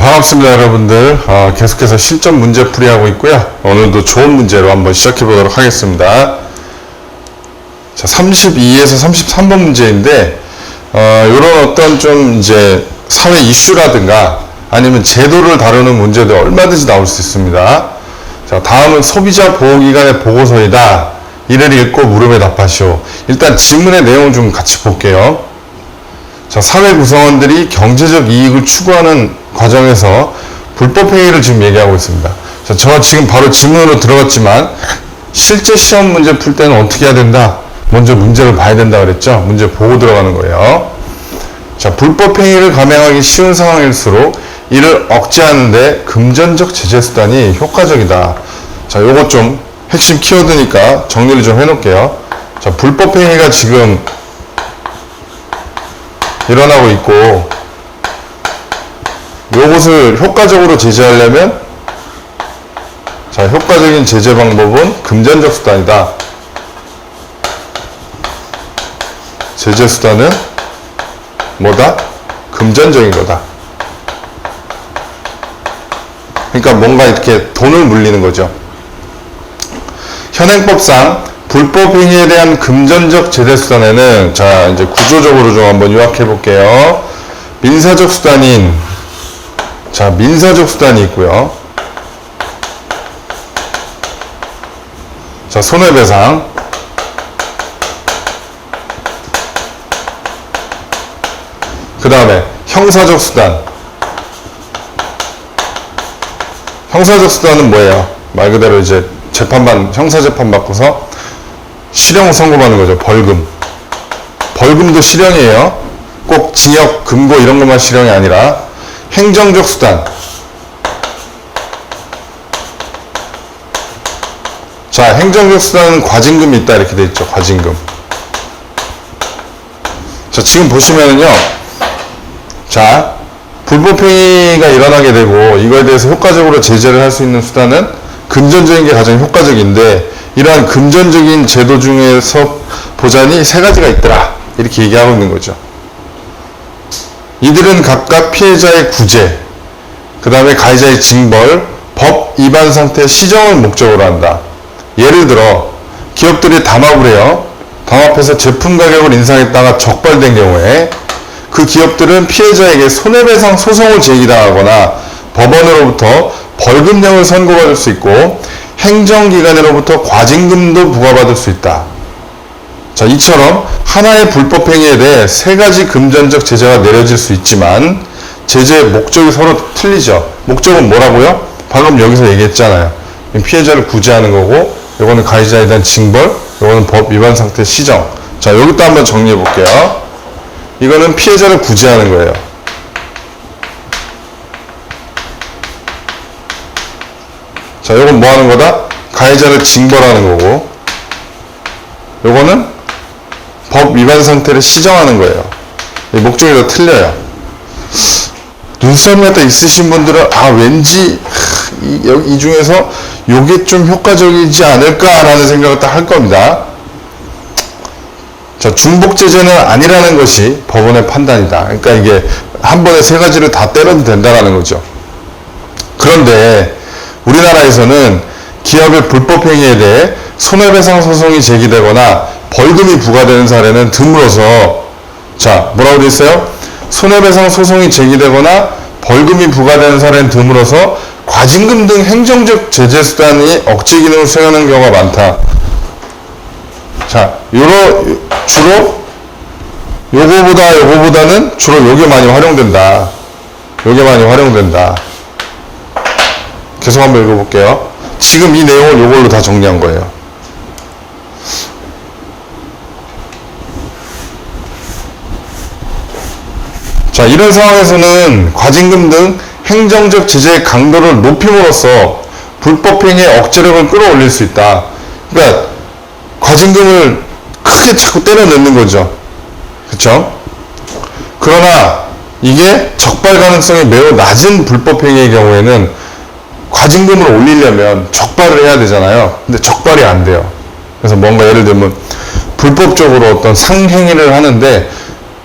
반갑습니다, 여러분들. 계속해서 실전 문제 풀이하고 있고요. 오늘도 좋은 문제로 한번 시작해 보도록 하겠습니다. 자, 32에서 33번 문제인데, 요런 어떤 좀 이제 사회 이슈라든가 아니면 제도를 다루는 문제도 얼마든지 나올 수 있습니다. 자, 다음은 소비자 보호기관의 보고서이다. 이를 읽고 물음에 답하시오. 일단 지문의 내용을 좀 같이 볼게요. 자, 사회 구성원들이 경제적 이익을 추구하는 과정에서 불법행위를 지금 얘기하고 있습니다. 자, 저 지금 바로 지문으로 들어갔지만 실제 시험 문제 풀 때는 어떻게 해야 된다? 먼저 문제를 봐야 된다 그랬죠? 문제 보고 들어가는 거예요. 자, 불법행위를 감행하기 쉬운 상황일수록 이를 억제하는데 금전적 제재 수단이 효과적이다. 자, 요거 좀 핵심 키워드니까 정리를 좀 해놓을게요. 자, 불법행위가 지금 일어나고 있고, 요것을 효과적으로 제재하려면, 자, 효과적인 제재 방법은 금전적 수단이다. 제재 수단은 뭐다? 금전적인 거다. 그러니까 뭔가 이렇게 돈을 물리는 거죠. 현행법상 불법행위에 대한 금전적 제재 수단에는, 자, 이제 구조적으로 좀 한번 요약해 볼게요. 민사적 수단인, 자, 민사적 수단이 있고요. 자, 손해배상. 그 다음에 형사적 수단. 형사적 수단은 뭐예요? 말 그대로 이제 형사재판 받고서 실형을 선고받는 거죠. 벌금. 벌금도 실형이에요. 꼭 징역, 금고 이런 것만 실형이 아니라 행정적 수단. 자, 행정적 수단은 과징금이 있다 이렇게 돼 있죠. 과징금. 자, 지금 보시면은요. 자, 불법행위가 일어나게 되고 이거에 대해서 효과적으로 제재를 할 수 있는 수단은 금전적인 게 가장 효과적인데, 이러한 금전적인 제도 중에서 보자니 세 가지가 있더라. 이렇게 얘기하고 있는 거죠. 이들은 각각 피해자의 구제, 그 다음에 가해자의 징벌, 법 위반 상태 시정을 목적으로 한다. 예를 들어 기업들이 담합을 해요. 담합해서 제품 가격을 인상했다가 적발된 경우에 그 기업들은 피해자에게 손해배상 소송을 제기당하거나 법원으로부터 벌금형을 선고받을 수 있고 행정기관으로부터 과징금도 부과받을 수 있다. 자, 이처럼 하나의 불법행위에 대해 세 가지 금전적 제재가 내려질 수 있지만 제재의 목적이 서로 틀리죠. 목적은 뭐라고요? 방금 여기서 얘기했잖아요. 피해자를 구제하는 거고, 이거는 가해자에 대한 징벌, 이거는 법 위반 상태 시정. 자, 여기도 한번 정리해 볼게요. 이거는 피해자를 구제하는 거예요. 자, 요건 뭐 하는 거다? 가해자를 징벌하는 거고, 요거는 법 위반 상태를 시정하는 거예요. 이 목적이 더 틀려요. 눈썰미가 있으신 분들은, 왠지, 이 중에서 요게 좀 효과적이지 않을까라는 생각을 딱 할 겁니다. 자, 중복제재는 아니라는 것이 법원의 판단이다. 그러니까 이게 한 번에 세 가지를 다 때려도 된다라는 거죠. 그런데, 우리나라에서는 기업의 불법행위에 대해 손해배상 소송이 제기되거나 벌금이 부과되는 사례는 드물어서, 자, 뭐라고 되어 있어요? 손해배상 소송이 제기되거나 벌금이 부과되는 사례는 드물어서 과징금 등 행정적 제재 수단이 억제 기능을 수행하는 경우가 많다. 자, 주로 요거보다는 주로 요게 많이 활용된다. 요게 많이 활용된다. 계속 한번 읽어볼게요. 지금 이 내용을 요걸로 다 정리한 거예요. 자, 이런 상황에서는 과징금 등 행정적 제재의 강도를 높임으로써 불법행위의 억제력을 끌어올릴 수 있다. 그러니까 과징금을 크게 자꾸 때려 넣는 거죠. 그쵸? 그러나 이게 적발 가능성이 매우 낮은 불법행위의 경우에는 과징금을 올리려면 적발을 해야 되잖아요. 근데 적발이 안 돼요. 그래서 뭔가 예를 들면 불법적으로 어떤 상행위를 하는데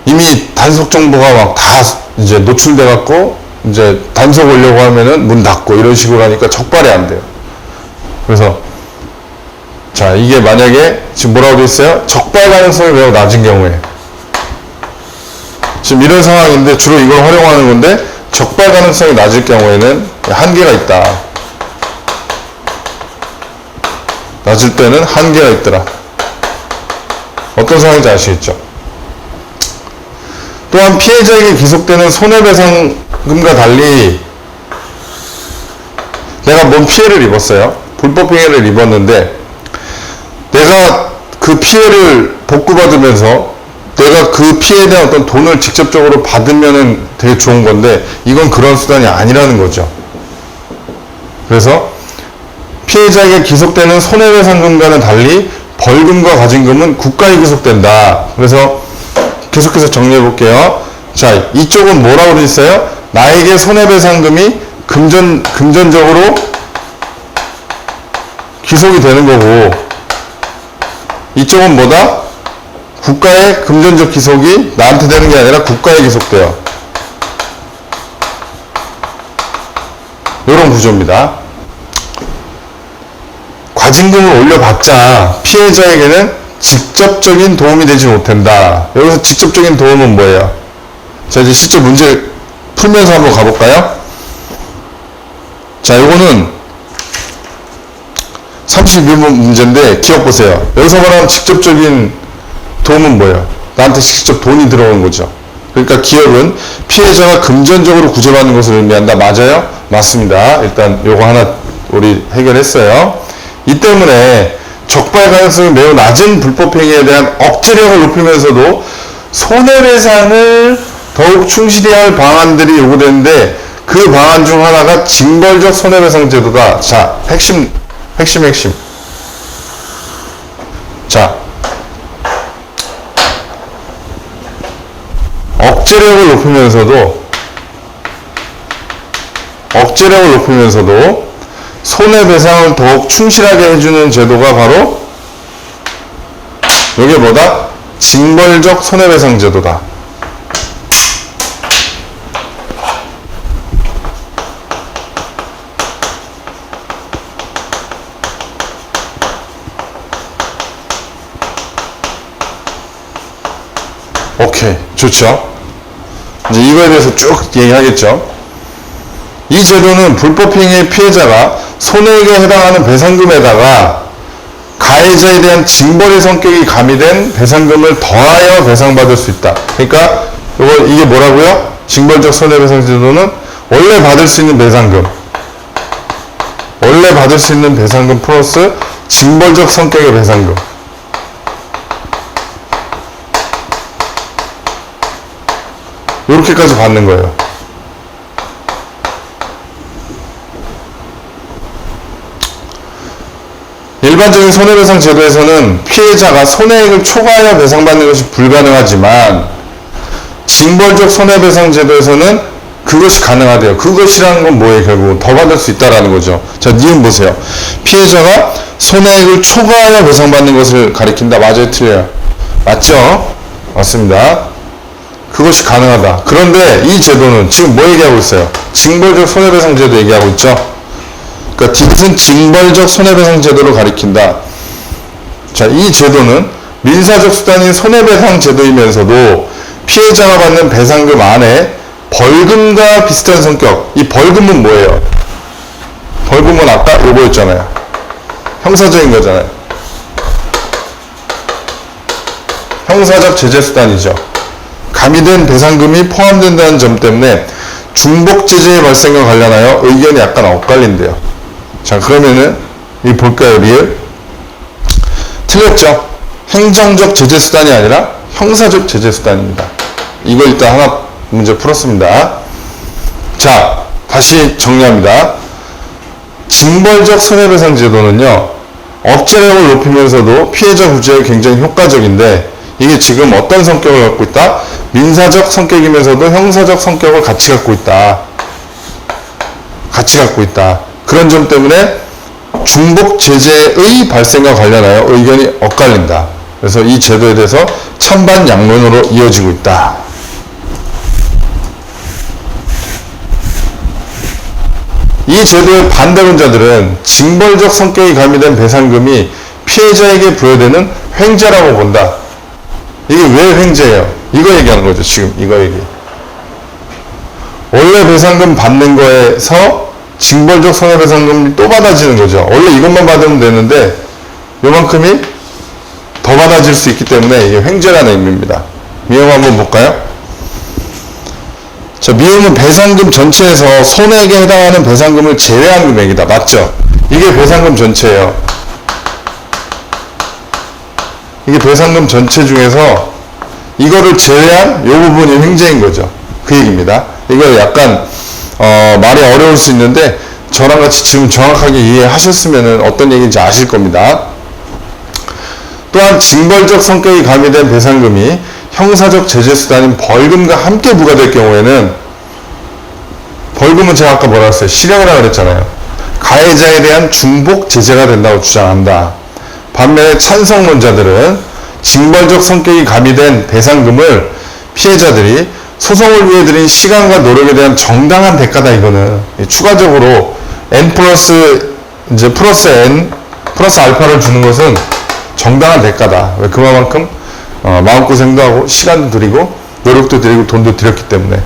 이미 단속 정보가 막 다 이제 노출돼 갖고 이제 단속 오려고 하면은 문 닫고 이런 식으로 하니까 적발이 안 돼요. 그래서 자, 이게 만약에 지금 뭐라고 돼 있어요? 적발 가능성이 매우 낮은 경우에, 지금 이런 상황인데 주로 이걸 활용하는 건데 적발 가능성이 낮을 경우에는 한계가 있다. 낮을 때는 한계가 있더라. 어떤 상황인지 아시겠죠? 또한 피해자에게 기속되는 손해배상금과 달리 내가 뭔 피해를 입었어요. 불법 행위를 입었는데 내가 그 피해를 복구받으면서 내가 그 피해에 대한 어떤 돈을 직접적으로 받으면은 되게 좋은 건데 이건 그런 수단이 아니라는 거죠. 그래서 피해자에게 기속되는 손해배상금과는 달리 벌금과 과징금은 국가에 기속된다. 그래서 계속해서 정리해 볼게요. 자, 이쪽은 뭐라고 되어 있어요? 나에게 손해배상금이 금전적으로 기속이 되는 거고, 이쪽은 뭐다? 국가의 금전적 기속이 나한테 되는 게 아니라 국가에 기속돼요. 이런 구조입니다. 과징금을 올려봤자 피해자에게는 직접적인 도움이 되지 못한다. 여기서 직접적인 도움은 뭐예요? 자, 이제 실제 문제 풀면서 한번 가볼까요? 자, 이거는 32번 문제인데 기억 보세요. 여기서 말하는 직접적인 도움은 뭐예요? 나한테 직접 돈이 들어오는 거죠. 그러니까 기억은 피해자가 금전적으로 구제받는 것을 의미한다. 맞아요? 맞습니다. 일단 요거 하나 우리 해결했어요. 이 때문에 적발 가능성이 매우 낮은 불법행위에 대한 억제력을 높이면서도 손해배상을 더욱 충실히 할 방안들이 요구되는데 그 방안 중 하나가 징벌적 손해배상 제도다. 자, 핵심. 자, 억제력을 높이면서도 손해배상을 더욱 충실하게 해주는 제도가 바로 이게 뭐다? 징벌적 손해배상 제도다. 오케이, 좋죠. 이제 이거에 대해서 쭉 얘기하겠죠. 이 제도는 불법행위의 피해자가 손해액에 해당하는 배상금에다가 가해자에 대한 징벌의 성격이 가미된 배상금을 더하여 배상받을 수 있다. 그러니까 이게 뭐라고요? 징벌적 손해배상 제도는 원래 받을 수 있는 배상금 플러스 징벌적 성격의 배상금. 이렇게까지 받는 거예요. 일반적인 손해배상 제도에서는 피해자가 손해액을 초과하여 배상받는 것이 불가능하지만 징벌적 손해배상 제도에서는 그것이 가능하대요. 그것이라는 건 뭐예요? 결국은 더 받을 수 있다라는 거죠. 자, 니은 보세요. 피해자가 손해액을 초과하여 배상받는 것을 가리킨다. 맞아요? 틀려요? 맞죠? 맞습니다. 그것이 가능하다. 그런데 이 제도는 지금 뭐 얘기하고 있어요? 징벌적 손해배상 제도 얘기하고 있죠? 그러니까 디귿은 징벌적 손해배상 제도를 가리킨다. 자, 이 제도는 민사적 수단인 손해배상 제도이면서도 피해자가 받는 배상금 안에 벌금과 비슷한 성격. 이 벌금은 뭐예요? 벌금은 아까 요거였잖아요. 형사적인 거잖아요. 형사적 제재 수단이죠. 가미된 배상금이 포함된다는 점 때문에 중복제재의 발생과 관련하여 의견이 약간 엇갈린대요. 자, 그러면은 이 볼까요? 리을? 틀렸죠? 행정적 제재 수단이 아니라 형사적 제재 수단입니다. 이거 일단 하나 문제 풀었습니다. 자, 다시 정리합니다. 징벌적 손해배상 제도는요, 억제력을 높이면서도 피해자 구제에 굉장히 효과적인데 이게 지금 어떤 성격을 갖고 있다? 민사적 성격이면서도 형사적 성격을 같이 갖고 있다. 그런 점 때문에 중복 제재의 발생과 관련하여 의견이 엇갈린다. 그래서 이 제도에 대해서 찬반 양론으로 이어지고 있다. 이 제도의 반대론자들은 징벌적 성격이 가미된 배상금이 피해자에게 부여되는 횡재라고 본다. 이게 왜 횡재예요? 이거 얘기하는 거죠. 지금 이거 얘기. 원래 배상금 받는 거에서 징벌적 손해배상금이 또 받아지는 거죠. 원래 이것만 받으면 되는데 요만큼이 더 받아질 수 있기 때문에 이게 횡재라는 의미입니다. 미용 한번 볼까요? 자, 미용은 배상금 전체에서 손해액에 해당하는 배상금을 제외한 금액이다. 맞죠? 이게 배상금 전체예요. 이게 배상금 전체 중에서 이거를 제외한 이 부분이 횡재인 거죠. 그 얘기입니다. 이거 약간 말이 어려울 수 있는데 저랑 같이 지금 정확하게 이해하셨으면 어떤 얘기인지 아실 겁니다. 또한 징벌적 성격이 가미된 배상금이 형사적 제재 수단인 벌금과 함께 부과될 경우에는, 벌금은 제가 아까 뭐라 했어요? 실형이라고 그랬잖아요. 가해자에 대한 중복 제재가 된다고 주장한다. 반면에 찬성론자들은 징벌적 성격이 가미된 배상금을 피해자들이 소송을 위해 들인 시간과 노력에 대한 정당한 대가다. 이거는 추가적으로 n 플러스 이제 플러스 n 플러스 알파를 주는 것은 정당한 대가다. 왜? 그만큼 마음고생도 하고 시간도 들이고 노력도 들이고 돈도 들였기 때문에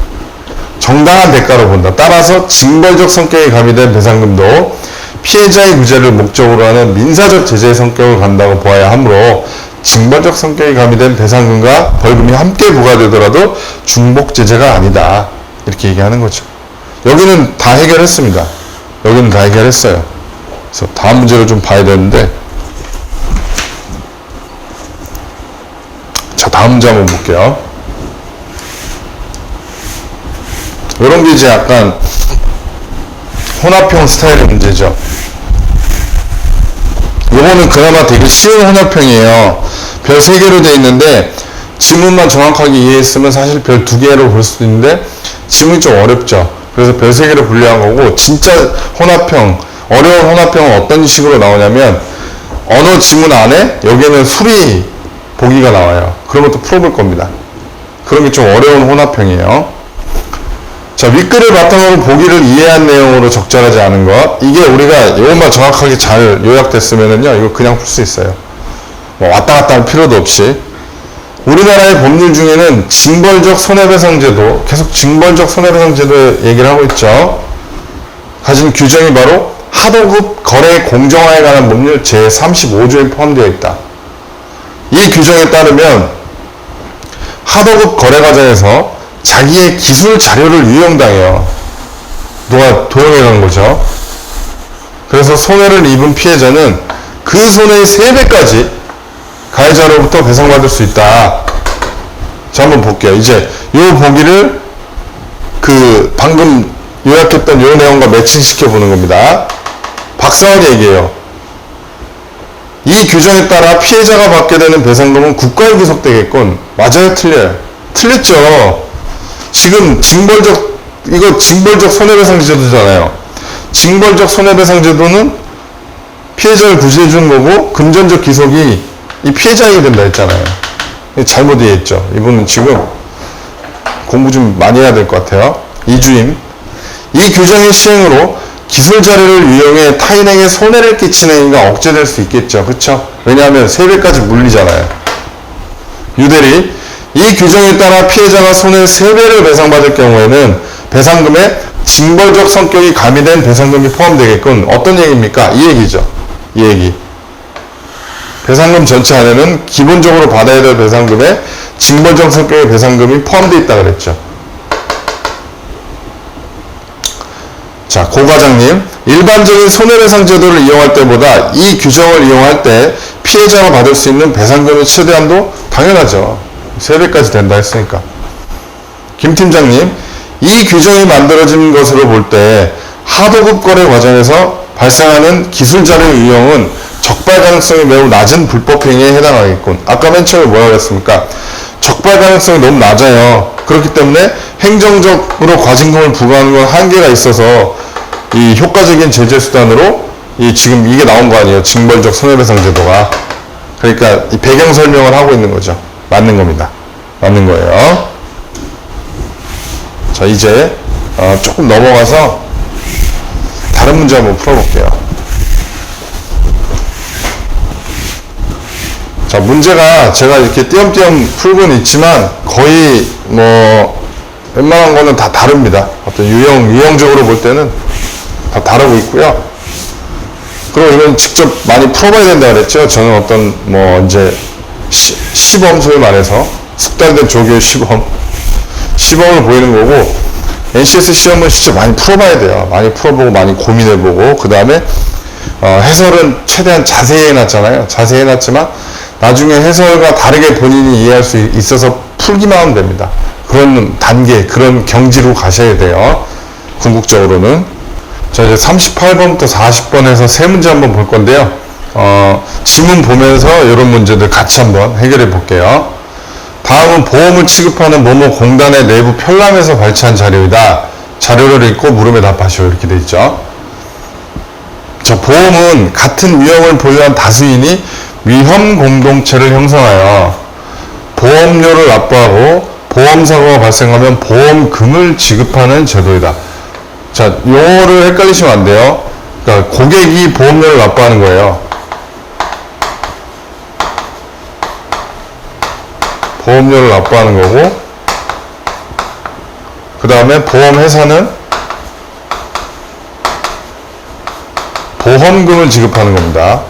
정당한 대가로 본다. 따라서 징벌적 성격이 가미된 배상금도 피해자의 구제를 목적으로 하는 민사적 제재의 성격을 갖는다고 보아야 하므로 징벌적 성격이 가미된 배상금과 벌금이 함께 부과되더라도 중복 제재가 아니다. 이렇게 얘기하는 거죠. 여기는 다 해결했습니다. 여기는 다 해결했어요. 그래서 다음 문제를 좀 봐야 되는데, 자, 다음 문제 한번 볼게요. 이런 게 이제 약간 혼합형 스타일의 문제죠. 요거는 그나마 되게 쉬운 혼합형이에요. 별 3개로 되어 있는데 지문만 정확하게 이해했으면 사실 별 2개로 볼 수도 있는데 지문이 좀 어렵죠. 그래서 별 3개로 분류한 거고, 진짜 혼합형, 어려운 혼합형은 어떤 식으로 나오냐면 언어 지문 안에 여기에는 수리 보기가 나와요. 그런 것도 풀어볼 겁니다. 그런 게 좀 어려운 혼합형이에요. 자, 윗글을 바탕으로 보기를 이해한 내용으로 적절하지 않은 것. 이게 우리가 이것만 정확하게 잘 요약됐으면은요, 이거 그냥 풀 수 있어요. 뭐 왔다 갔다 할 필요도 없이. 우리나라의 법률 중에는 징벌적 손해배상제도, 계속 징벌적 손해배상제도 얘기를 하고 있죠. 가진 규정이 바로 하도급 거래 공정화에 관한 법률 제35조에 포함되어 있다. 이 규정에 따르면 하도급 거래 과정에서 자기의 기술 자료를 유용당해요. 누가 도용해 간 거죠. 그래서 손해를 입은 피해자는 그 손해의 3배까지 가해자로부터 배상받을 수 있다. 자, 한번 볼게요. 이제 요 보기를 그 방금 요약했던 요 내용과 매칭시켜 보는 겁니다. 박사원 얘기예요. 이 규정에 따라 피해자가 받게 되는 배상금은 국가에 귀속되겠군. 맞아요? 틀려요? 틀렸죠. 지금 이거 징벌적 손해배상제도잖아요. 징벌적 손해배상제도는 피해자를 구제해 주는 거고, 금전적 기속이 이 피해자에게 된다 했잖아요. 잘못 이해했죠. 이분은 지금 공부 좀 많이 해야 될 것 같아요. 이주임. 이 규정의 시행으로 기술 자료를 이용해 타인에게 손해를 끼치는 행위가 억제될 수 있겠죠. 그쵸? 왜냐하면 3배까지 물리잖아요. 유대리. 이 규정에 따라 피해자가 손해 3배를 배상받을 경우에는 배상금에 징벌적 성격이 가미된 배상금이 포함되겠군. 어떤 얘기입니까? 이 얘기죠. 이 얘기. 배상금 전체 안에는 기본적으로 받아야 될 배상금에 징벌적 성격의 배상금이 포함되어 있다 그랬죠. 자, 고 과장님. 일반적인 손해배상 제도를 이용할 때보다 이 규정을 이용할 때 피해자가 받을 수 있는 배상금의 최대한도 당연하죠. 3배까지 된다 했으니까. 김 팀장님. 이 규정이 만들어진 것으로 볼 때 하도급 거래 과정에서 발생하는 기술 자료 유용은 적발 가능성이 매우 낮은 불법 행위에 해당하겠군. 아까 맨 처음에 뭐라고 했습니까? 적발 가능성이 너무 낮아요. 그렇기 때문에 행정적으로 과징금을 부과하는 건 한계가 있어서 이 효과적인 제재 수단으로 지금 이게 나온 거 아니에요. 징벌적 손해배상 제도가. 그러니까 이 배경 설명을 하고 있는 거죠. 맞는 겁니다. 맞는 거예요. 자, 이제 조금 넘어가서 다른 문제 한번 풀어볼게요. 자, 문제가 제가 이렇게 띄엄띄엄 풀고는 있지만 거의 뭐 웬만한 거는 다 다릅니다. 어떤 유형적으로 볼 때는 다 다르고 있고요. 그리고 이건 직접 많이 풀어봐야 된다 그랬죠. 저는 어떤 뭐 이제 시범, 소위 말해서 숙달된 조교의 시범을 보이는 거고, NCS 시험은 진짜 많이 풀어봐야 돼요. 많이 풀어보고 많이 고민해보고, 그 다음에 해설은 최대한 자세히 해놨잖아요. 자세히 해놨지만 나중에 해설과 다르게 본인이 이해할 수 있어서 풀기만 하면 됩니다. 그런 단계, 그런 경지로 가셔야 돼요. 궁극적으로는. 자, 이제 38번부터 40번 해서 세 문제 한번 볼 건데요. 지문 보면서 이런 문제들 같이 한번 해결해 볼게요. 다음은 보험을 취급하는某某공단의 내부 편람에서 발췌한 자료이다. 자료를 읽고 물음에 답하시오. 이렇게 돼 있죠. 자, 보험은 같은 위험을 보유한 다수인이 위험 공동체를 형성하여 보험료를 납부하고 보험사고가 발생하면 보험금을 지급하는 제도이다. 자, 용어를 헷갈리시면 안 돼요. 그러니까 고객이 보험료를 납부하는 거예요. 보험료를 납부하는 거고, 그 다음에 보험회사는 보험금을 지급하는 겁니다.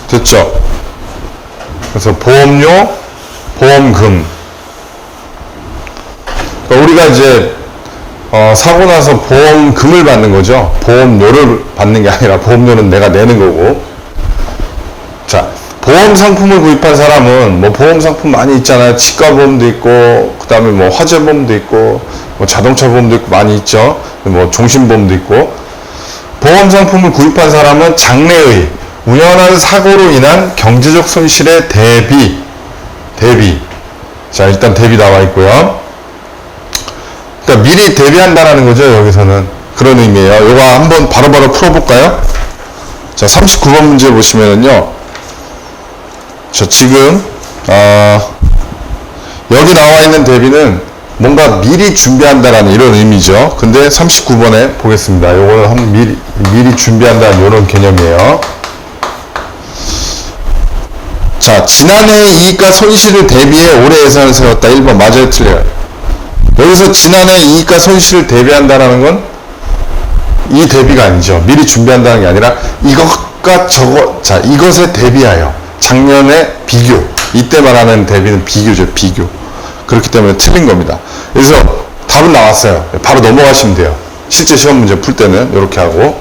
됐죠? 그래서 보험료, 보험금. 그러니까 우리가 이제 사고 나서 보험금을 받는 거죠. 보험료를 받는 게 아니라 보험료는 내가 내는 거고. 자, 보험 상품을 구입한 사람은 뭐 보험 상품 많이 있잖아요. 치과 보험도 있고, 그 다음에 뭐 화재 보험도 있고, 뭐 자동차 보험도 있고 많이 있죠. 뭐 종신보험도 있고. 보험 상품을 구입한 사람은 장래의 우연한 사고로 인한 경제적 손실의 대비. 자, 일단 대비 나와 있고요. 그러니까 미리 대비한다라는 거죠, 여기서는. 그런 의미예요. 이거 한번 바로바로 풀어볼까요? 자, 39번 문제 보시면은요. 자, 지금 여기 나와 있는 대비는 뭔가 미리 준비한다라는 이런 의미죠. 근데 39번에 보겠습니다. 요거는 한번 미리 준비한다는 이런 개념이에요. 자, 지난해의 이익과 손실을 대비해 올해 예산을 세웠다. 1번 맞아요, 틀려요? 여기서 지난해 이익과 손실을 대비한다라는 건 이 대비가 아니죠. 미리 준비한다는 게 아니라 이것과 저것, 자, 이것에 대비하여 작년에 비교, 이때 말하는 대비는 비교죠. 비교. 그렇기 때문에 틀린 겁니다. 그래서 답은 나왔어요. 바로 넘어가시면 돼요. 실제 시험 문제 풀 때는 이렇게 하고.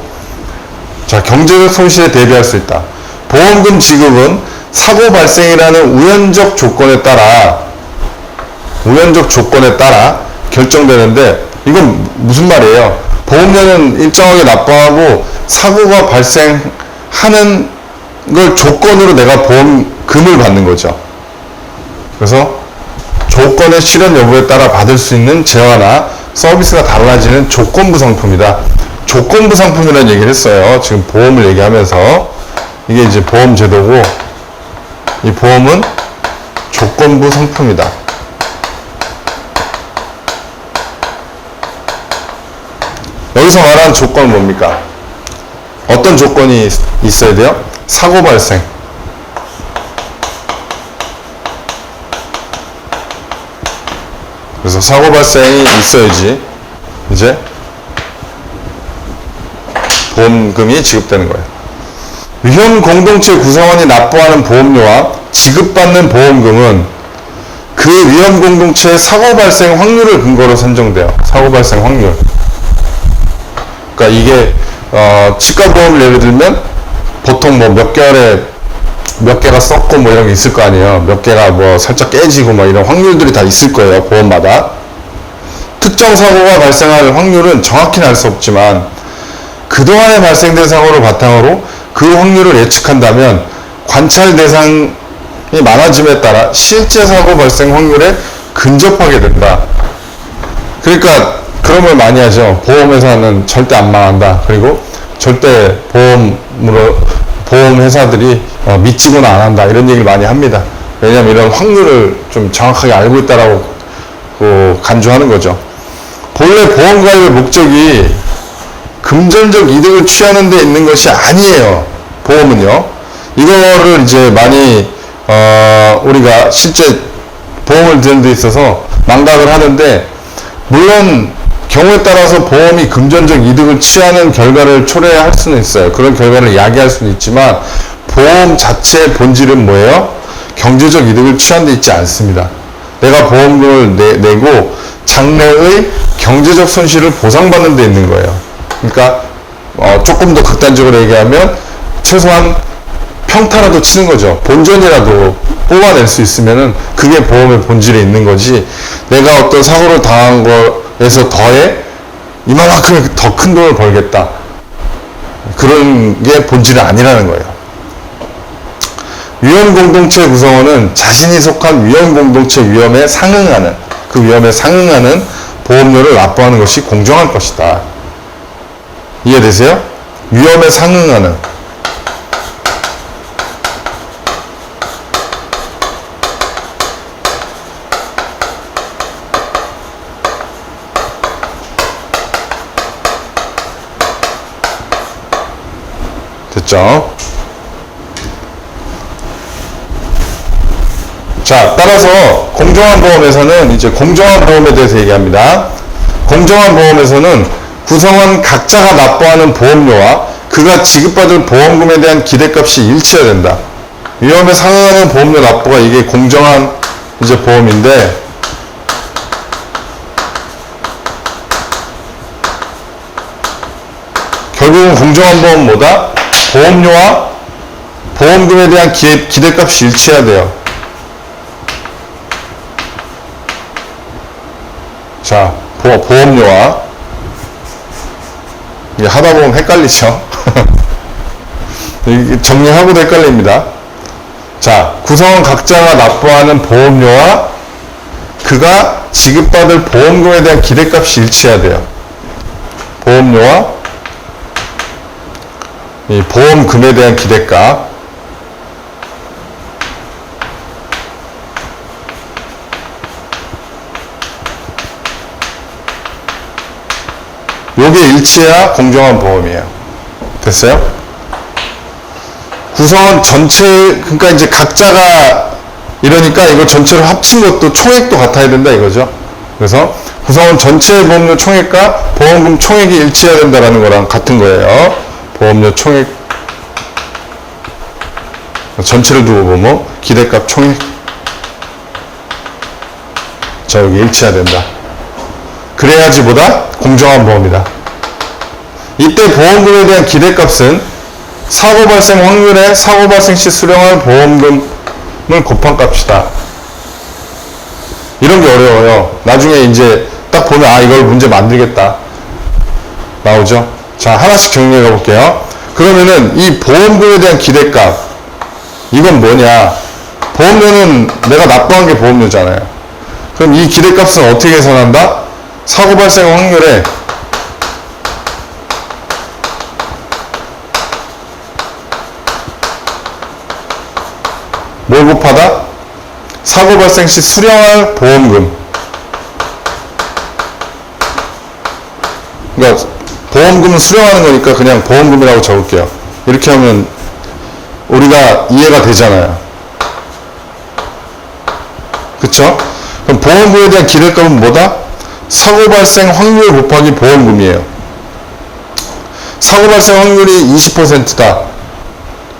자, 경제적 손실에 대비할 수 있다. 보험금 지급은 사고 발생이라는 우연적 조건에 따라 결정되는데, 이건 무슨 말이에요? 보험료는 일정하게 납부하고 사고가 발생하는 걸 조건으로 내가 보험금을 받는 거죠. 그래서 조건의 실현 여부에 따라 받을 수 있는 재화나 서비스가 달라지는 조건부 상품이다. 조건부 상품이라는 얘기를 했어요. 지금 보험을 얘기하면서. 이게 이제 보험 제도고, 이 보험은 조건부 상품이다. 여기서 말하는 조건은 뭡니까? 어떤 조건이 있어야 돼요? 사고 발생. 그래서 사고 발생이 있어야지 이제 보험금이 지급되는 거예요. 위험 공동체 구성원이 납부하는 보험료와 지급받는 보험금은 그 위험 공동체의 사고 발생 확률을 근거로 산정돼요. 사고 발생 확률. 그러니까 이게 치과 보험을 예를 들면 보통 뭐 몇 개월에 몇 개가 썩고 뭐 이런 게 있을 거 아니에요. 몇 개가 뭐 살짝 깨지고 뭐 이런 확률들이 다 있을 거예요. 보험마다. 특정 사고가 발생할 확률은 정확히는 알 수 없지만 그동안에 발생된 사고를 바탕으로 그 확률을 예측한다면 관찰 대상이 많아짐에 따라 실제 사고 발생 확률에 근접하게 된다. 그러니까 그런 걸 많이 하죠. 보험회사는 절대 안 망한다. 그리고 절대 보험회사들이 믿지거나 안 한다. 이런 얘기를 많이 합니다. 왜냐하면 이런 확률을 좀 정확하게 알고 있다라고 간주하는 거죠. 본래 보험가입의 목적이 금전적 이득을 취하는 데 있는 것이 아니에요. 보험은요. 이거를 이제 많이 우리가 실제 보험을 드는 데 있어서 망각을 하는데, 물론 경우에 따라서 보험이 금전적 이득을 취하는 결과를 초래할 수는 있어요. 그런 결과를 야기할 수는 있지만 보험 자체의 본질은 뭐예요? 경제적 이득을 취하는 데 있지 않습니다. 내가 보험금을 내고 장래의 경제적 손실을 보상받는 데 있는 거예요. 그러니까 조금 더 극단적으로 얘기하면 최소한 평타라도 치는 거죠. 본전이라도 뽑아낼 수 있으면은 그게 보험의 본질에 있는 거지, 내가 어떤 사고를 당한 거에서 더해 이만큼 더 큰 돈을 벌겠다, 그런 게 본질이 아니라는 거예요. 위험 공동체 구성원은 자신이 속한 위험 공동체 위험에 상응하는, 그 위험에 상응하는 보험료를 납부하는 것이 공정할 것이다. 이해되세요? 위험에 상응하는. 됐죠? 자, 따라서 공정한 보험에서는 이제 공정한 보험에 대해서 얘기합니다. 공정한 보험에서는 구성원 각자가 납부하는 보험료와 그가 지급받을 보험금에 대한 기대값이 일치해야 된다. 위험에 상응하는 보험료 납부가 이게 공정한 이제 보험인데, 결국은 공정한 보험은 뭐다? 보험료와 보험금에 대한 기대값이 일치해야 돼요. 자, 보험료와, 이게 하다 보면 헷갈리죠? 정리하고도 헷갈립니다. 자, 구성원 각자가 납부하는 보험료와 그가 지급받을 보험금에 대한 기대값이 일치해야 돼요. 보험료와 이 보험금에 대한 기대값. 요게 일치해야 공정한 보험이에요. 됐어요? 구성원 전체, 그러니까 이제 각자가 이러니까 이거 전체를 합친 것도 총액도 같아야 된다 이거죠. 그래서 구성원 전체의 보험료 총액과 보험금 총액이 일치해야 된다라는 거랑 같은 거예요. 보험료 총액, 전체를 두고 보면 기대값 총액. 자, 여기 일치해야 된다. 그래야지 보다 공정한 보험이다. 이때 보험금에 대한 기대값은 사고 발생 확률에 사고 발생 시 수령할 보험금을 곱한 값이다. 이런 게 어려워요. 나중에 이제 딱 보면 아, 이걸 문제 만들겠다 나오죠. 자, 하나씩 정리해 가볼게요. 그러면은 이 보험금에 대한 기대값, 이건 뭐냐? 보험료는 내가 납부한 게 보험료잖아요. 그럼 이 기대값은 어떻게 계산한다? 사고 발생 확률에 뭘 곱하다? 사고 발생 시 수령할 보험금. 그러니까 보험금은 수령하는 거니까 그냥 보험금이라고 적을게요. 이렇게 하면 우리가 이해가 되잖아요. 그쵸? 그럼 보험금에 대한 기대값은 뭐다? 사고 발생 확률 곱하기 보험금이에요. 사고 발생 확률이 20%다.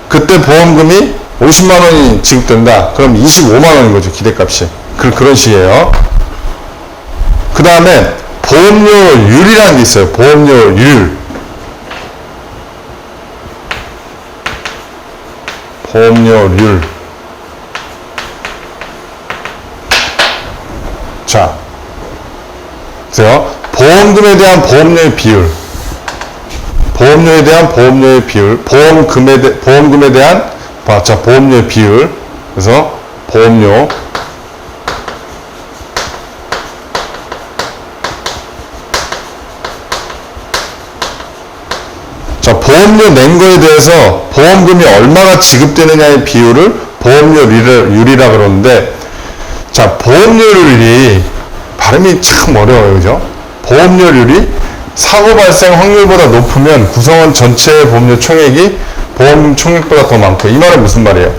그때 보험금이 50만 원이 지급된다. 그럼 25만 원인 거죠, 기대값이. 그런 식이에요. 그 다음에 보험료율이라는 게 있어요. 보험료율. 보험료율. 자, 보세요. 보험금에 대한 보험료의 비율. 보험료에 대한 보험료의 비율. 보험금에 대한, 자, 보험료의 비율. 그래서 보험료. 자, 보험료 낸 거에 대해서 보험금이 얼마가 지급되느냐의 비율을 보험료율이라 그러는데, 자, 보험료율이 발음이 참 어려워요. 그죠? 보험료율이 사고 발생 확률보다 높으면 구성원 전체의 보험료 총액이 보험금 총액보다 더 많고, 이 말은 무슨 말이에요?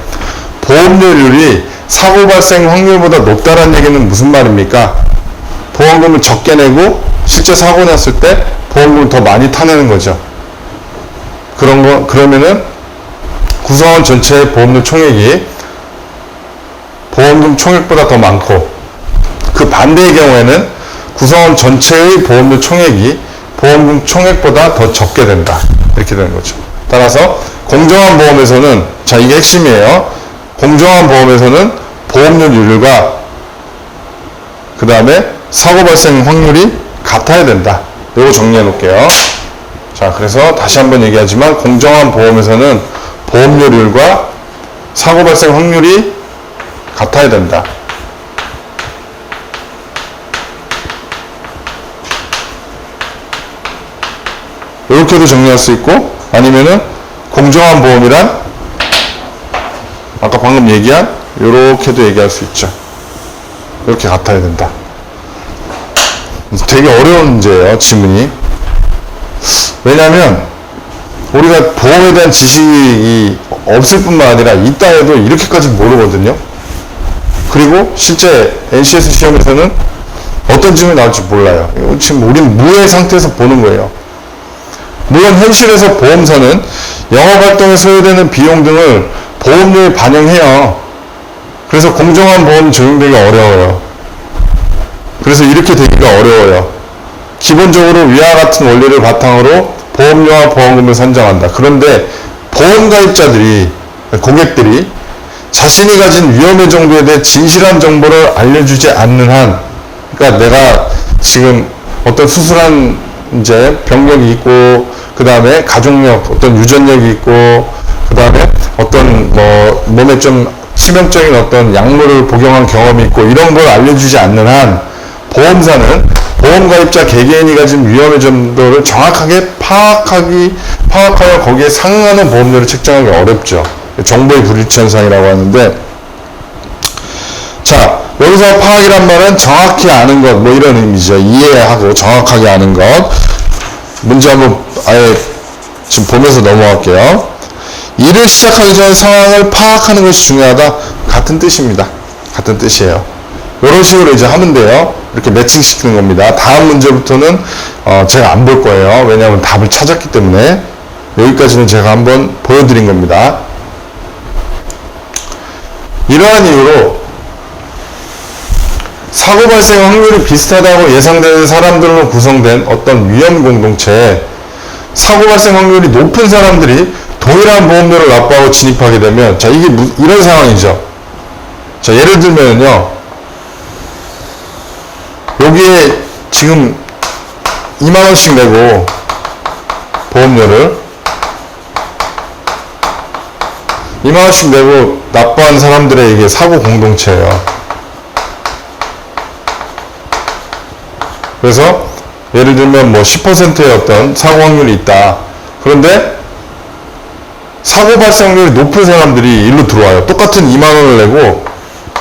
보험료율이 사고 발생 확률보다 높다는 얘기는 무슨 말입니까? 보험금을 적게 내고 실제 사고 났을 때 보험금을 더 많이 타내는 거죠. 그러면은 구성원 전체의 보험료 총액이 보험금 총액보다 더 많고, 그 반대의 경우에는 구성원 전체의 보험료 총액이 보험금 총액보다 더 적게 된다. 이렇게 되는 거죠. 따라서 공정한 보험에서는, 자, 이게 핵심이에요. 공정한 보험에서는 보험료율과 그 다음에 사고 발생 확률이 같아야 된다. 이거 정리해 놓을게요. 자, 그래서 다시 한번 얘기하지만 공정한 보험에서는 보험료율과 사고 발생 확률이 같아야 된다. 이렇게도 정리할 수 있고, 아니면은 공정한 보험이란 아까 방금 얘기한 이렇게도 얘기할 수 있죠. 이렇게 같아야 된다. 되게 어려운 문제예요, 지문이. 왜냐하면 우리가 보험에 대한 지식이 없을 뿐만 아니라 있다 해도 이렇게까지 모르거든요. 그리고 실제 NCS 시험에서는 어떤 질문이 나올지 몰라요. 지금 우린 무의 상태에서 보는 거예요. 물론 현실에서 보험사는 영업활동에 소요되는 비용 등을 보험료에 반영해요. 그래서 공정한 보험 적용되기가 어려워요. 그래서 이렇게 되기가 어려워요. 기본적으로 위와 같은 원리를 바탕으로 보험료와 보험금을 산정한다. 그런데 보험가입자들이, 고객들이 자신이 가진 위험의 정도에 대해 진실한 정보를 알려주지 않는 한, 그러니까 내가 지금 어떤 수술한 이제 병력이 있고, 그 다음에 가족력, 어떤 유전력이 있고, 그 다음에 어떤 뭐 몸에 좀 치명적인 어떤 약물을 복용한 경험이 있고, 이런 걸 알려주지 않는 한 보험사는 보험가입자 개개인이 가진 위험의 정도를 정확하게 파악하여 거기에 상응하는 보험료를 책정하기 어렵죠. 정보의 불일치 현상이라고 하는데, 자, 여기서 파악이란 말은 정확히 아는 것, 뭐 이런 의미죠. 이해하고 정확하게 아는 것. 문제 한번 아예 지금 보면서 넘어갈게요. 일을 시작하기 전 상황을 파악하는 것이 중요하다. 같은 뜻입니다. 같은 뜻이에요. 이런 식으로 이제 하면 돼요. 이렇게 매칭시키는 겁니다. 다음 문제부터는 제가 안 볼 거예요. 왜냐하면 답을 찾았기 때문에. 여기까지는 제가 한번 보여드린 겁니다. 이러한 이유로 사고 발생 확률이 비슷하다고 예상되는 사람들로 구성된 어떤 위험 공동체에 사고 발생 확률이 높은 사람들이 동일한 보험료를 납부하고 진입하게 되면, 자, 이게 이런 상황이죠. 자, 예를 들면요, 여기에 지금 2만원씩 내고 보험료를 2만원씩 내고 납부한 사람들의 이게 사고 공동체예요. 그래서 예를 들면 뭐 10%의 어떤 사고 확률이 있다. 그런데 사고 발생 확률이 높은 사람들이 일로 들어와요. 똑같은 2만원을 내고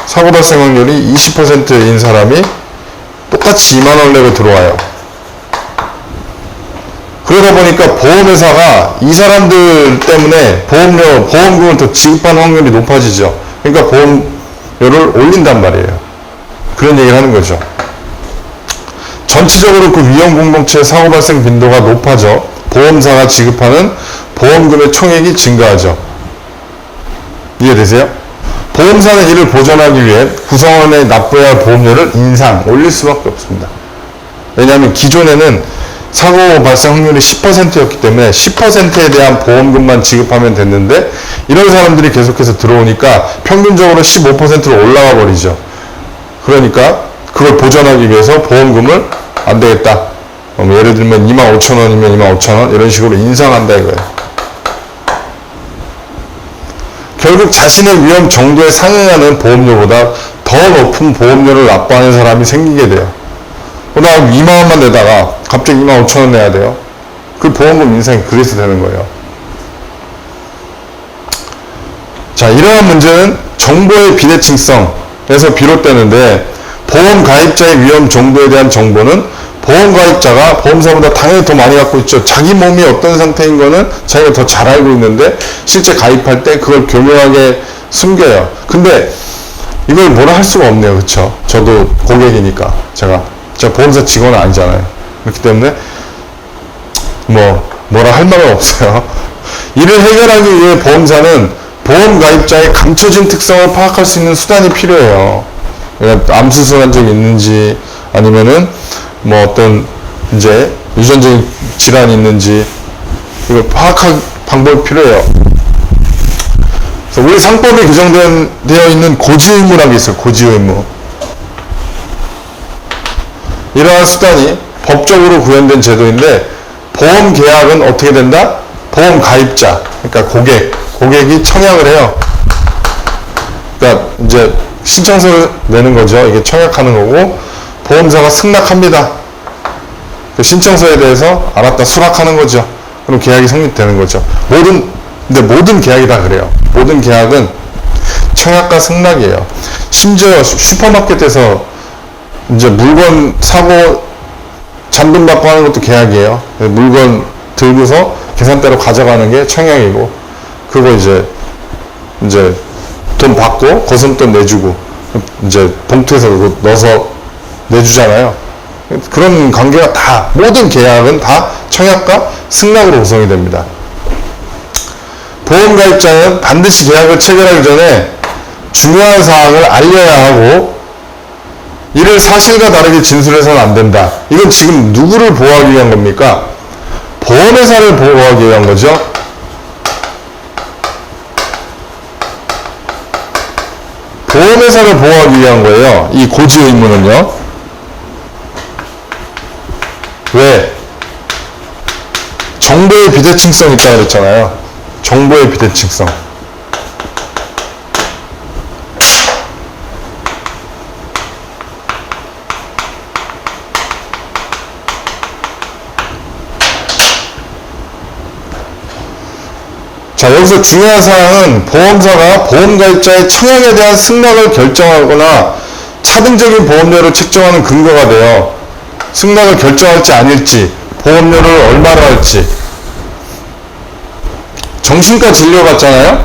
사고 발생 확률이 20%인 사람이 똑같이 2만원을 내고 들어와요. 그러다 보니까 보험회사가 이 사람들 때문에 보험금을 더 지급하는 확률이 높아지죠. 그러니까 보험료를 올린단 말이에요. 그런 얘기를 하는 거죠. 전체적으로 그 위험 공동체의 사고 발생 빈도가 높아져 보험사가 지급하는 보험금의 총액이 증가하죠. 이해되세요? 보험사는 이를 보전하기 위해 구성원에 납부해야 할 보험료를 올릴 수밖에 없습니다. 왜냐하면 기존에는 사고 발생 확률이 10%였기 때문에 10%에 대한 보험금만 지급하면 됐는데, 이런 사람들이 계속해서 들어오니까 평균적으로 15%로 올라가 버리죠. 그러니까 그걸 보전하기 위해서 보험금을 안 되겠다. 예를 들면 25,000원이면 25,000원 이런 식으로 인상한다 이거예요. 결국 자신의 위험 정도에 상응하는 보험료보다 더 높은 보험료를 납부하는 사람이 생기게 돼요. 나 2만원만 내다가 갑자기 25,000원 내야 돼요. 그 보험금 인상이 그래서 되는 거예요. 자, 이러한 문제는 정보의 비대칭성에서 비롯되는데, 보험 가입자의 위험 정도에 대한 정보는 보험 가입자가 보험사보다 당연히 더 많이 갖고 있죠. 자기 몸이 어떤 상태인 거는 자기가 더 잘 알고 있는데 실제 가입할 때 그걸 교묘하게 숨겨요. 근데 이걸 뭐라 할 수가 없네요. 그쵸? 저도 고객이니까 제가 보험사 직원은 아니잖아요. 그렇기 때문에 뭐라 할 말은 없어요. 이를 해결하기 위해 보험사는 보험 가입자의 감춰진 특성을 파악할 수 있는 수단이 필요해요. 그러니까 암 수술한 적이 있는지 아니면은 뭐 어떤 이제 유전적인 질환이 있는지 이걸 파악할 방법이 필요해요. 그래서 우리 상법에 규정되어 있는 고지의무라는 게 있어요. 고지의무. 이러한 수단이 법적으로 구현된 제도인데 보험 계약은 어떻게 된다? 보험 가입자, 그러니까 고객이 청약을 해요. 그러니까 이제 신청서를 내는 거죠. 이게 청약하는 거고 보험사가 승낙합니다. 그 신청서에 대해서 알았다 수락하는 거죠. 그럼 계약이 성립되는 거죠. 근데 모든 계약이 다 그래요. 모든 계약은 청약과 승낙이에요. 심지어 슈퍼마켓에서 이제 물건 사고 잔돈 받고 하는 것도 계약이에요. 물건 들고서 계산대로 가져가는 게 청약이고, 그거 이제 돈 받고 거슴돈 내주고 이제 봉투에서 그거 넣어서 내주잖아요. 그런 관계가 다, 모든 계약은 다 청약과 승낙으로 구성이 됩니다. 보험 가입자는 반드시 계약을 체결하기 전에 중요한 사항을 알려야 하고 이를 사실과 다르게 진술해서는 안 된다. 이건 지금 누구를 보호하기 위한 겁니까? 보험회사를 보호하기 위한 거죠. 보험회사를 보호하기 위한 거예요. 이 고지 의무는요. 왜? 정보의 비대칭성이 있다고 그랬잖아요. 정보의 비대칭성. 자, 여기서 중요한 사항은 보험사가 보험가입자의 청약에 대한 승낙을 결정하거나 차등적인 보험료를 책정하는 근거가 돼요. 승낙을 결정할지 아닐지, 보험료를 얼마로 할지. 정신과 진료 같잖아요?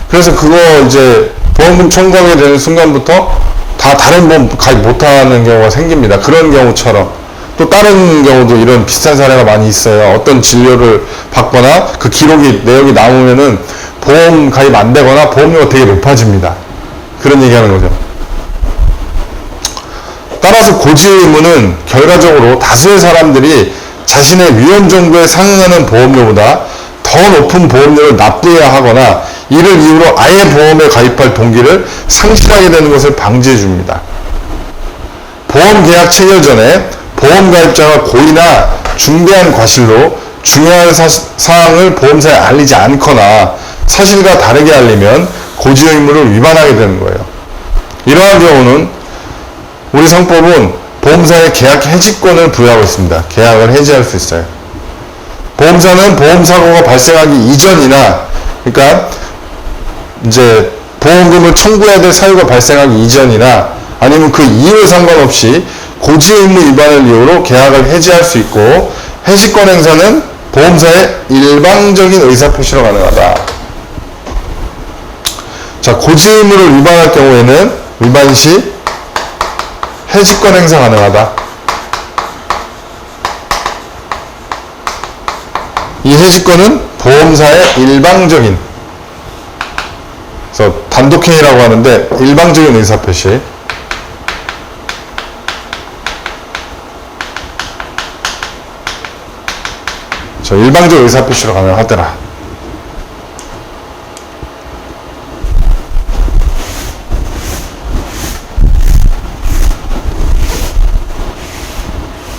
그래서 그거 이제 보험금 청구하게 되는 순간부터 다 다른 보험 가입 못하는 경우가 생깁니다. 그런 경우처럼. 또 다른 경우도 이런 비슷한 사례가 많이 있어요. 어떤 진료를 받거나 그 내역이 나오면은 보험 가입 안 되거나 보험료가 되게 높아집니다. 그런 얘기 하는 거죠. 따라서 고지 의무는 결과적으로 다수의 사람들이 자신의 위험 정도에 상응하는 보험료보다 더 높은 보험료를 납부해야 하거나 이를 이유로 아예 보험에 가입할 동기를 상실하게 되는 것을 방지해 줍니다. 보험 계약 체결 전에 보험 가입자가 고의나 중대한 과실로 중요한 사항을 보험사에 알리지 않거나 사실과 다르게 알리면 고지 의무를 위반하게 되는 거예요. 이러한 경우는 우리 상법은 보험사에 계약 해지권을 부여하고 있습니다. 계약을 해지할 수 있어요. 보험사는 보험사고가 발생하기 이전이나, 그러니까 이제 보험금을 청구해야 될 사유가 발생하기 이전이나 아니면 그 이유에 상관없이 고지 의무 위반을 이유로 계약을 해지할 수 있고, 해지권 행사는 보험사의 일방적인 의사표시로 가능하다. 자, 고지 의무를 위반할 경우에는 위반 시 해지권 행사 가능하다. 이 해지권은 보험사의 일방적인, 그래서 단독행위라고 하는데 일방적인 의사표시. 자, 일방적 의사표시로 가능하더라.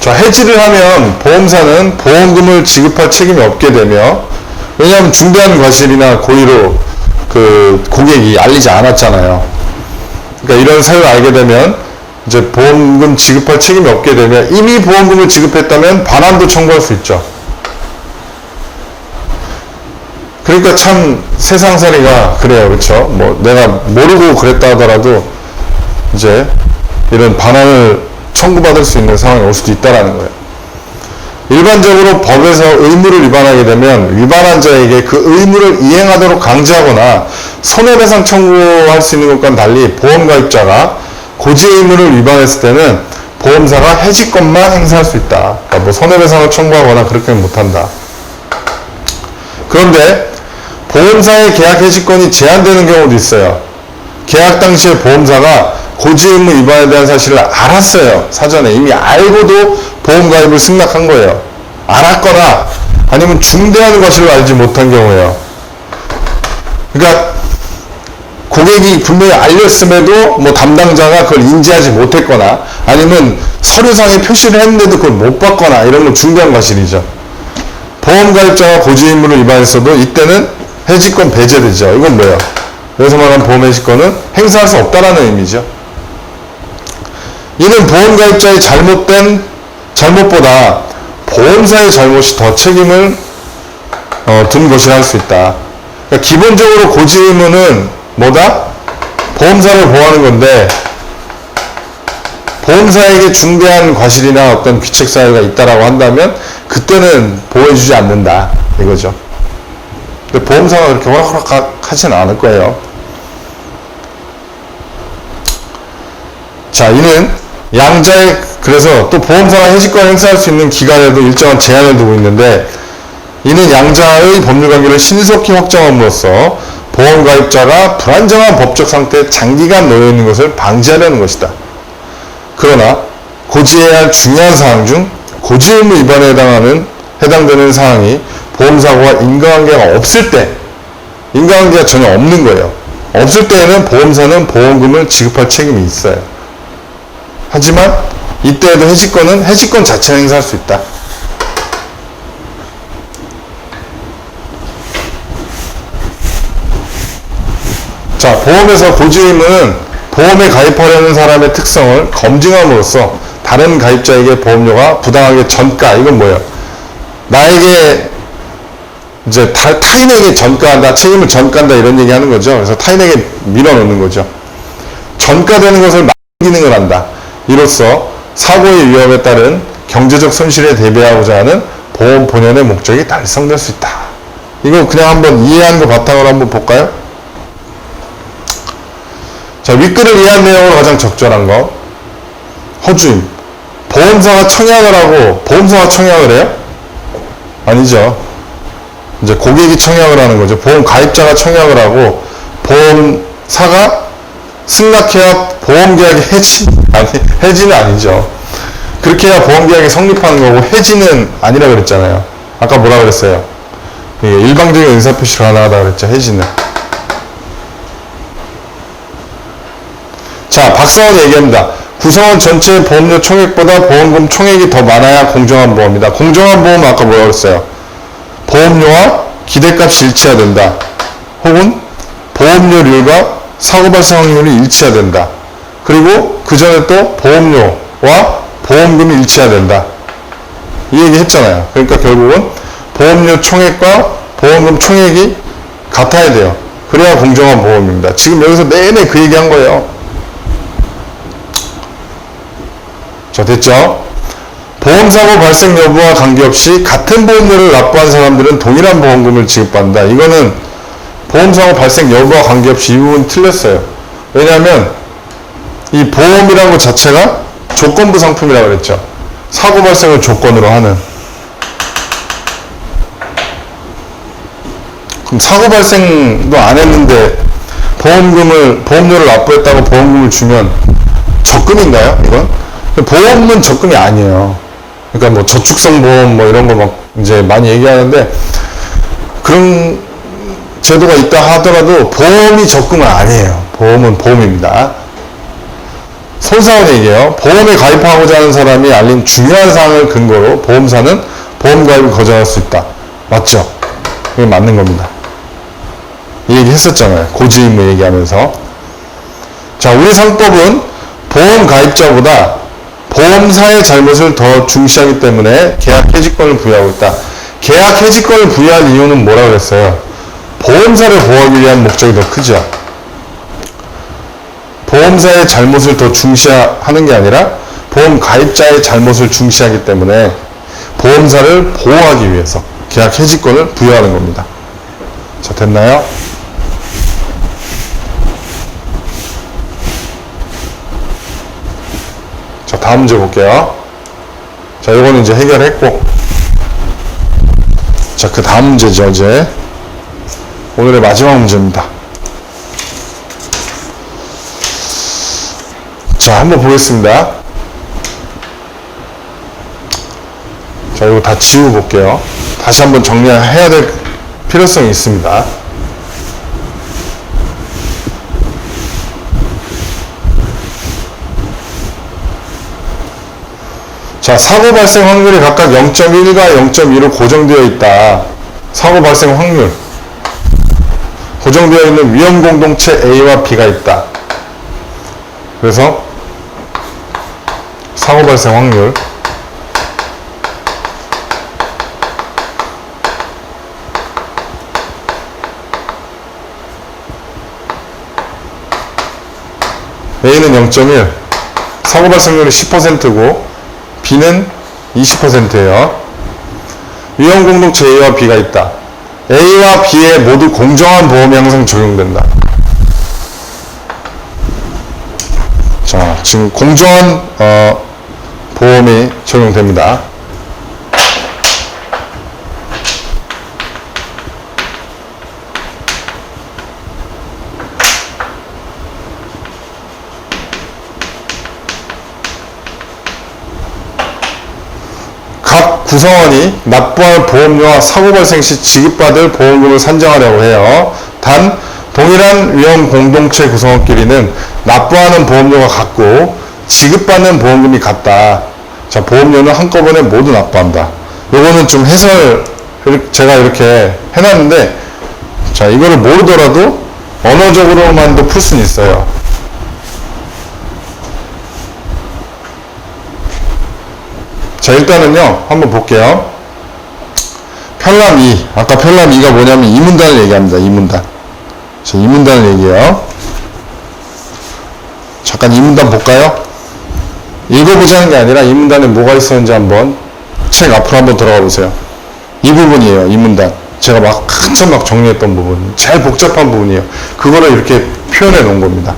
자, 해지를 하면 보험사는 보험금을 지급할 책임이 없게 되며, 왜냐하면 중대한 과실이나 고의로 그 고객이 알리지 않았잖아요. 그러니까 이런 사유를 알게 되면 이제 보험금 지급할 책임이 없게 되면, 이미 보험금을 지급했다면 반환도 청구할 수 있죠. 그러니까 참 세상살이가 그래요. 그쵸? 뭐 내가 모르고 그랬다 하더라도 이제 이런 반환을 청구받을 수 있는 상황이 올 수도 있다라는 거예요. 일반적으로 법에서 의무를 위반하게 되면 위반한 자에게 그 의무를 이행하도록 강제하거나 손해배상 청구할 수 있는 것과는 달리 보험가입자가 고지 의무를 위반했을 때는 보험사가 해지권만 행사할 수 있다. 그러니까 뭐 손해배상을 청구하거나 그렇게는 못한다. 그런데 보험사의 계약 해지권이 제한되는 경우도 있어요. 계약 당시에 보험사가 고지 의무 위반에 대한 사실을 알았어요. 사전에 이미 알고도 보험가입을 승낙한 거예요. 알았거나 아니면 중대한 것을 알지 못한 경우예요. 그러니까 고객이 분명히 알렸음에도 뭐 담당자가 그걸 인지하지 못했거나 아니면 서류상에 표시를 했는데도 그걸 못 봤거나 이런 건 중대한 과실이죠. 보험가입자가 고지 의무를 위반했어도 이때는 해지권 배제되죠. 이건 뭐예요? 여기서 말하는 보험 해지권은 행사할 수 없다라는 의미죠. 이는 보험가입자의 잘못보다 보험사의 잘못이 더 책임을 둔 것이라 할 수 있다. 그러니까 기본적으로 고지 의무는 뭐다? 보험사를 보호하는 건데 보험사에게 중대한 과실이나 어떤 귀책 사유가 있다라고 한다면 그때는 보호해주지 않는다 이거죠. 근데 보험사가 그렇게 호락호락하지는 않을 거예요. 자, 이는 양자의 그래서 또 보험사가 해지권 행사할 수 있는 기간에도 일정한 제한을 두고 있는데 이는 양자의 법률관계를 신속히 확정함으로써 보험가입자가 불안정한 법적 상태에 장기간 놓여있는 것을 방지하려는 것이다. 그러나 고지해야 할 중요한 사항 중 고지 의무 위반에 해당되는 사항이 보험사고와 인과관계가 없을 때 인과관계가 전혀 없는 거예요. 없을 때에는 보험사는 보험금을 지급할 책임이 있어요. 하지만 이때에도 해지권 자체를 행사할 수 있다. 자, 보험에서 고지 의무는 보험에 가입하려는 사람의 특성을 검증함으로써 다른 가입자에게 보험료가 부당하게 전가, 이건 뭐예요? 나에게 이제 타인에게 전가한다, 책임을 전가한다 이런 얘기 하는 거죠. 그래서 타인에게 밀어넣는 거죠. 전가되는 것을 막는 기능을 한다. 이로써 사고의 위험에 따른 경제적 손실에 대비하고자 하는 보험 본연의 목적이 달성될 수 있다. 이거 그냥 한번 이해한 거 바탕으로 한번 볼까요? 자, 윗글을 이해한 내용으로 가장 적절한 거. 허주임. 보험사가 청약을 하고, 보험사가 청약을 해요? 아니죠. 이제 고객이 청약을 하는 거죠. 보험 가입자가 청약을 하고, 보험사가 승낙해야 보험계약이 해지는 아니죠. 그렇게 해야 보험계약이 성립하는 거고, 해지는 아니라 그랬잖아요. 아까 뭐라 그랬어요? 일방적인 의사표시를 하나 하다 그랬죠. 해지는. 자, 박성원 얘기합니다. 구성원 전체의 보험료 총액보다 보험금 총액이 더 많아야 공정한 보험이다. 공정한 보험은 아까 뭐라고 했어요? 보험료와 기대값이 일치해야 된다. 혹은 보험료율과 사고 발생 확률이 일치해야 된다. 그리고 그 전에 또 보험료와 보험금이 일치해야 된다. 이 얘기 했잖아요. 그러니까 결국은 보험료 총액과 보험금 총액이 같아야 돼요. 그래야 공정한 보험입니다. 지금 여기서 내내 그 얘기 한 거예요. 자, 됐죠? 보험사고 발생 여부와 관계없이 같은 보험료를 납부한 사람들은 동일한 보험금을 지급받는다. 이거는 보험사고 발생 여부와 관계없이 이 부분 틀렸어요. 왜냐하면 이 보험이라는 것 자체가 조건부 상품이라고 그랬죠. 사고 발생을 조건으로 하는. 그럼 사고 발생도 안 했는데 보험료를 납부했다고 보험금을 주면 적금인가요? 이건? 보험은 적금이 아니에요. 그러니까 뭐 저축성 보험 뭐 이런 거 막 이제 많이 얘기하는데 그런 제도가 있다 하더라도 보험이 적금은 아니에요. 보험은 보험입니다. 손사원 얘기예요. 보험에 가입하고자 하는 사람이 알린 중요한 사항을 근거로 보험사는 보험 가입을 거절할 수 있다. 맞죠? 이게 맞는 겁니다. 이 얘기 했었잖아요. 고지 의무 얘기하면서. 자, 우리 상법은 보험 가입자보다 보험사의 잘못을 더 중시하기 때문에 계약 해지권을 부여하고 있다. 계약 해지권을 부여한 이유는 뭐라고 그랬어요? 보험사를 보호하기 위한 목적이 더 크죠. 보험사의 잘못을 더 중시하는 게 아니라 보험 가입자의 잘못을 중시하기 때문에 보험사를 보호하기 위해서 계약 해지권을 부여하는 겁니다. 자, 됐나요? 자, 다음 문제 볼게요. 자, 요거는 이제 해결했고, 자, 그 다음 문제죠, 이제. 오늘의 마지막 문제입니다. 자, 한번 보겠습니다. 자, 이거 다 지우고 볼게요. 다시 한번 정리해야 될 필요성이 있습니다. 자, 사고 발생 확률이 각각 0.1과 0.2로 고정되어 있다. 사고 발생 확률. 고정되어 있는 위험 공동체 A와 B가 있다. 그래서 사고 발생 확률. A는 0.1, 사고 발생률이 10%고 B는 20%예요. 위험 공동체 A와 B가 있다. A와 B에 모두 공정한 보험이 항상 적용된다. 자, 지금 공정한 보험이 적용됩니다. 각 구성원이 납부할 보험료와 사고 발생 시 지급받을 보험금을 산정하려고 해요. 단 동일한 위험 공동체 구성원끼리는 납부하는 보험료가 같고 지급받는 보험금이 같다. 자, 보험료는 한꺼번에 모두 납부한다. 요거는 좀 해설 제가 이렇게 해놨는데, 자, 이거를 모르더라도 언어적으로만도 풀 수는 있어요. 자, 일단은요, 한번 볼게요. 편람 2. 아까 편람 2가 뭐냐면 이문단을 얘기합니다. 이문단. 자, 이문단을 얘기해요. 잠깐 이문단 볼까요? 읽어보자는 게 아니라 이문단에 뭐가 있었는지 한번 책 앞으로 한번 들어가 보세요. 이 부분이에요. 이문단. 제가 막 한참 막 정리했던 부분. 제일 복잡한 부분이에요. 그거를 이렇게 표현해 놓은 겁니다.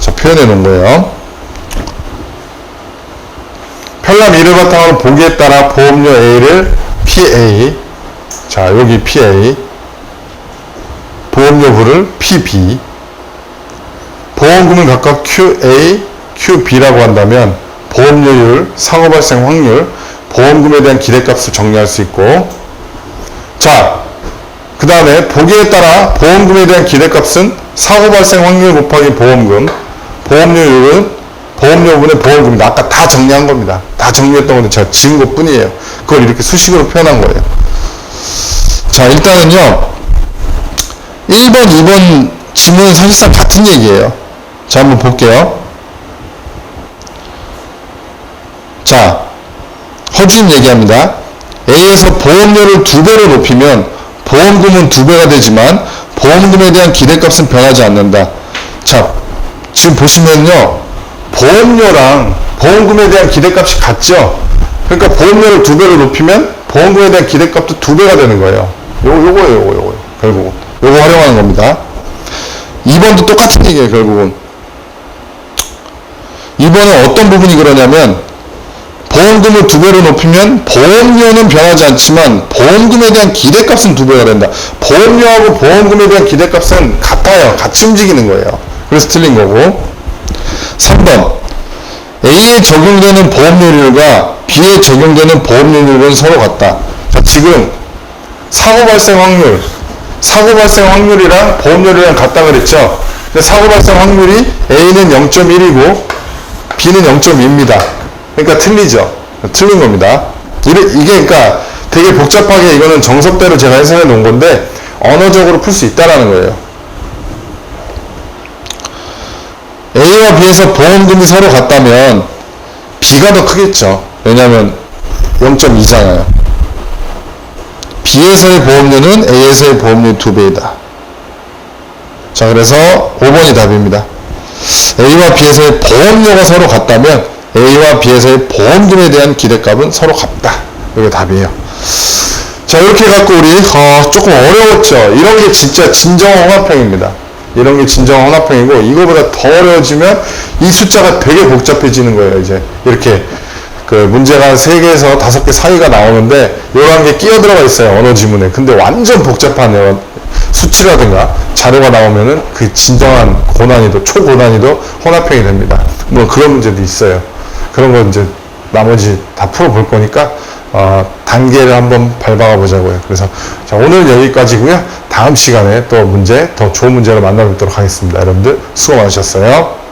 자, 표현해 놓은 거예요. 편람 2를 바탕으로 보기에 따라 보험료 A를 PA, 자, 여기 PA, 보험료부를 PB, 보험금을 각각 QA, QB라고 한다면 보험료율, 사고 발생 확률, 보험금에 대한 기대값을 정리할 수 있고, 자, 그 다음에 보기에 따라 보험금에 대한 기대값은 사고 발생 확률 곱하기 보험금, 보험료율은 보험료분의 보험금입니다. 아까 다 정리한 겁니다. 다 정리했던 건데 제가 지운 것 뿐이에요. 그걸 이렇게 수식으로 표현한 거예요. 자, 일단은요, 1번, 2번 지문은 사실상 같은 얘기예요. 자, 한번 볼게요. 자, 허주임 얘기합니다. A에서 보험료를 2배로 높이면 보험금은 2배가 되지만 보험금에 대한 기대값은 변하지 않는다. 자, 지금 보시면요, 보험료랑 보험금에 대한 기대값이 같죠? 그러니까 보험료를 2배로 높이면 보험금에 대한 기대값도 2배가 되는 거예요. 요거예요. 결국은. 요거 활용하는 겁니다. 2번도 똑같은 얘기예요, 결국은. 2번은 어떤 부분이 그러냐면, 보험금을 2배로 높이면 보험료는 변하지 않지만 보험금에 대한 기대값은 2배가 된다. 보험료하고 보험금에 대한 기대값은 같아요. 같이 움직이는 거예요. 그래서 틀린 거고. 3번, A에 적용되는 보험료율과 B에 적용되는 보험료율은 서로 같다. 자, 지금 사고 발생 확률이랑 보험료율이랑 같다 그랬죠? 근데 사고 발생 확률이 A는 0.1이고 B는 0.2입니다. 그러니까 틀리죠? 틀린 겁니다. 이게 그러니까 되게 복잡하게 이거는 정석대로 제가 해석해 놓은 건데 언어적으로 풀 수 있다라는 거예요. A와 B에서 보험금이 서로 같다면 B가 더 크겠죠. 왜냐하면 0.2잖아요. B에서의 보험료는 A에서의 보험료 2배이다. 자, 그래서 5번이 답입니다. A와 B에서의 보험료가 서로 같다면 A와 B에서의 보험금에 대한 기대값은 서로 같다. 이게 답이에요. 자, 이렇게 해갖고 우리 조금 어려웠죠. 이런 게 진짜 진정한 혼합형입니다. 이런 게 진정한 혼합형이고, 이거보다 더 어려워지면 이 숫자가 되게 복잡해지는 거예요. 이제 이렇게 그 문제가 3개에서 5개 사이가 나오는데 이런 게 끼어 들어가 있어요, 언어 지문에. 근데 완전 복잡한 수치라든가 자료가 나오면은 그 진정한 고난이도, 초고난이도 혼합형이 됩니다. 뭐 그런 문제도 있어요. 그런 거 이제 나머지 다 풀어볼 거니까 단계를 한번 밟아가 보자고요. 그래서 자, 오늘 여기까지고요. 다음 시간에 또 문제, 더 좋은 문제로 만나뵙도록 하겠습니다. 여러분들 수고 많으셨어요.